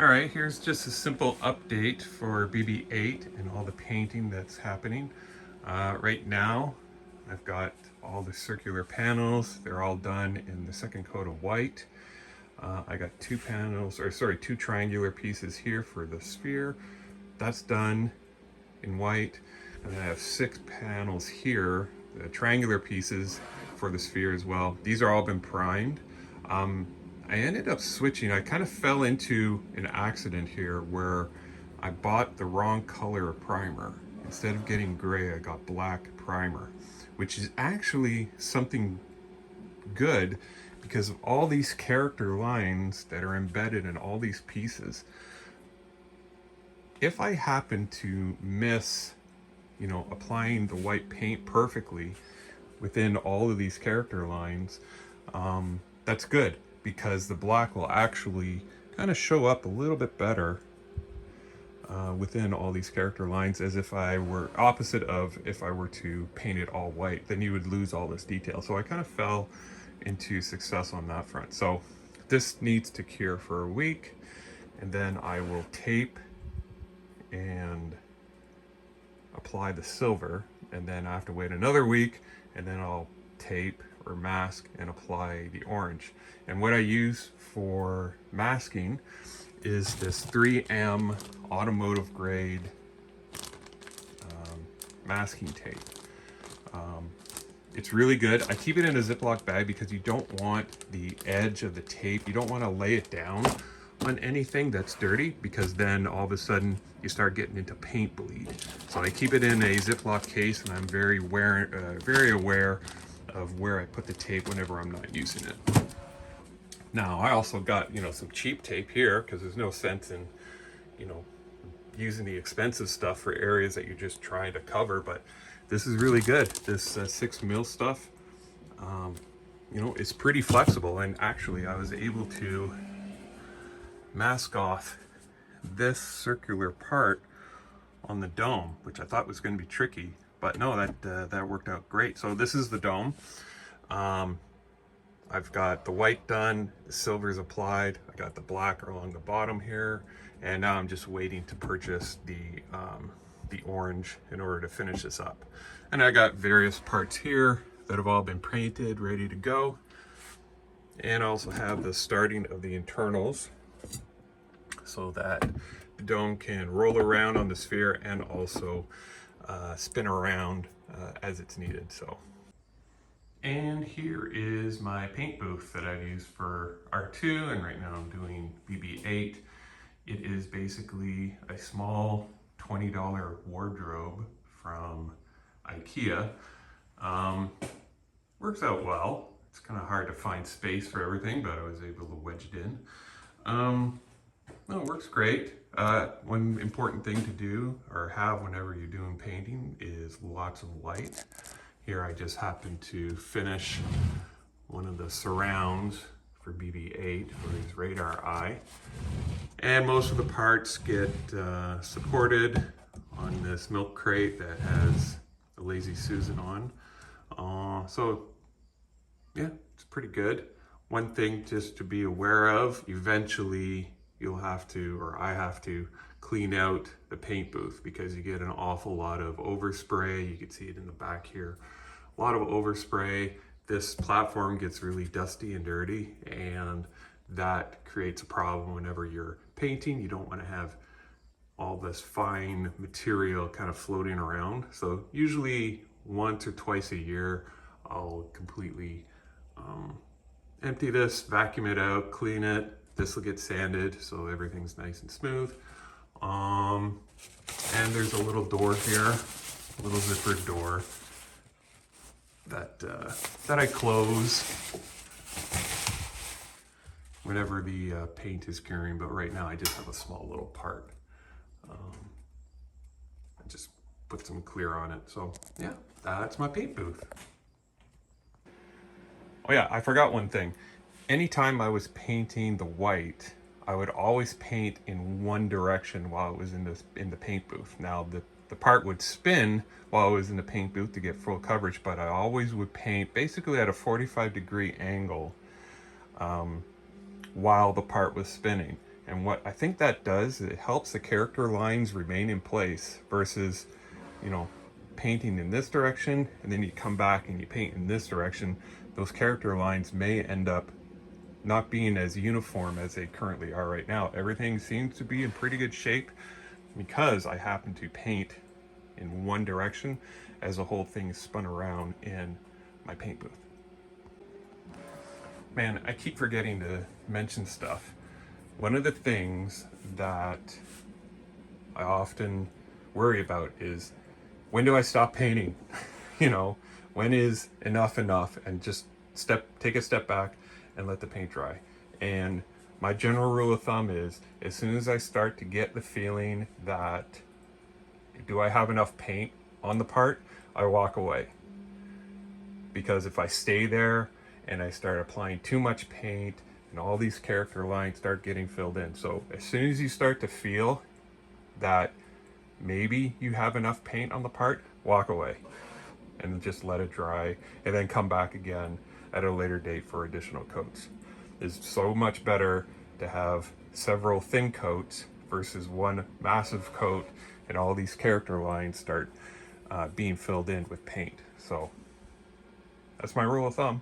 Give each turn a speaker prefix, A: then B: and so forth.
A: All right, here's just a simple update for BB-8 and all the painting that's happening. Right now, I've got all the circular panels. They're all done in the second coat of white. I got two triangular pieces here for the sphere. That's done in white. And then I have 6 panels here, the triangular pieces for the sphere as well. These are all been primed. I ended up switching. I kind of fell into an accident here where I bought the wrong color of primer. Instead of getting gray, I got black primer, which is actually something good because of all these character lines that are embedded in all these pieces. If I happen to miss, applying the white paint perfectly within all of these character lines, that's good because the black will actually kind of show up a little bit better within all these character lines, as if I were opposite of if I were to paint it all white, then you would lose all this detail. So I kind of fell into success on that front. So this needs to cure for a week, and then I will tape and apply the silver, and then I have to wait another week, and then I'll tape or mask and apply the orange. And what I use for masking is this 3M automotive grade masking tape. It's really good. I keep it in a Ziploc bag because you don't want the edge of the tape, you don't want to lay it down on anything that's dirty, because then all of a sudden you start getting into paint bleed. So I keep it in a Ziploc case, and I'm very aware of where I put the tape whenever I'm not using it. Now I also got some cheap tape here because there's no sense in using the expensive stuff for areas that you're just trying to cover, but this is really good. This 6mm stuff, it's pretty flexible, and actually I was able to mask off this circular part on the dome, which I thought was going to be tricky, but no, that worked out great. So this is the dome. I've got the white done, the silver's applied, I got the black along the bottom here, and now I'm just waiting to purchase the orange in order to finish this up. And I got various parts here that have all been painted, ready to go. And I also have the starting of the internals so that the dome can roll around on the sphere and also spin around as it's needed. And here is my paint booth that I've used for R2, and right now I'm doing BB-8. It is basically a small $20 wardrobe from Ikea. Works out well. It's kind of hard to find space for everything, but I was able to wedge it in. No, it works great. One important thing to do or have whenever you're doing painting is lots of light. Here I just happened to finish one of the surrounds for BB-8 for his radar eye. And most of the parts get supported on this milk crate that has the Lazy Susan on. So yeah, it's pretty good. One thing just to be aware of, eventually you'll have to, or I have to, clean out the paint booth because you get an awful lot of overspray. You can see it in the back here. A lot of overspray. This platform gets really dusty and dirty, and that creates a problem whenever you're painting. You don't want to have all this fine material kind of floating around. So usually once or twice a year, I'll completely empty this, vacuum it out, clean it. This will get sanded so everything's nice and smooth. And there's a little door here, a little zippered door that I close whenever the paint is curing, but right now I just have a small little part. I just put some clear on it. So yeah, that's my paint booth. Oh yeah, I forgot one thing. Anytime I was painting the white, I would always paint in one direction while it was in the paint booth. Now the part would spin while I was in the paint booth to get full coverage, but I always would paint basically at a 45-degree angle while the part was spinning. And what I think that does, it helps the character lines remain in place versus, you know, painting in this direction and then you come back and you paint in this direction. Those character lines may end up not being as uniform as they currently are right now. Everything seems to be in pretty good shape because I happen to paint in one direction as the whole thing is spun around in my paint booth. Man, I keep forgetting to mention stuff. One of the things that I often worry about is, when do I stop painting? You know, when is enough enough, and just take a step back and let the paint dry. And my general rule of thumb is, as soon as I start to get the feeling that, do I have enough paint on the part, I walk away. Because if I stay there and I start applying too much paint and all these character lines start getting filled in. So as soon as you start to feel that maybe you have enough paint on the part, walk away and just let it dry, and then come back again at a later date for additional coats. It's so much better to have several thin coats versus one massive coat and all these character lines start being filled in with paint. So that's my rule of thumb.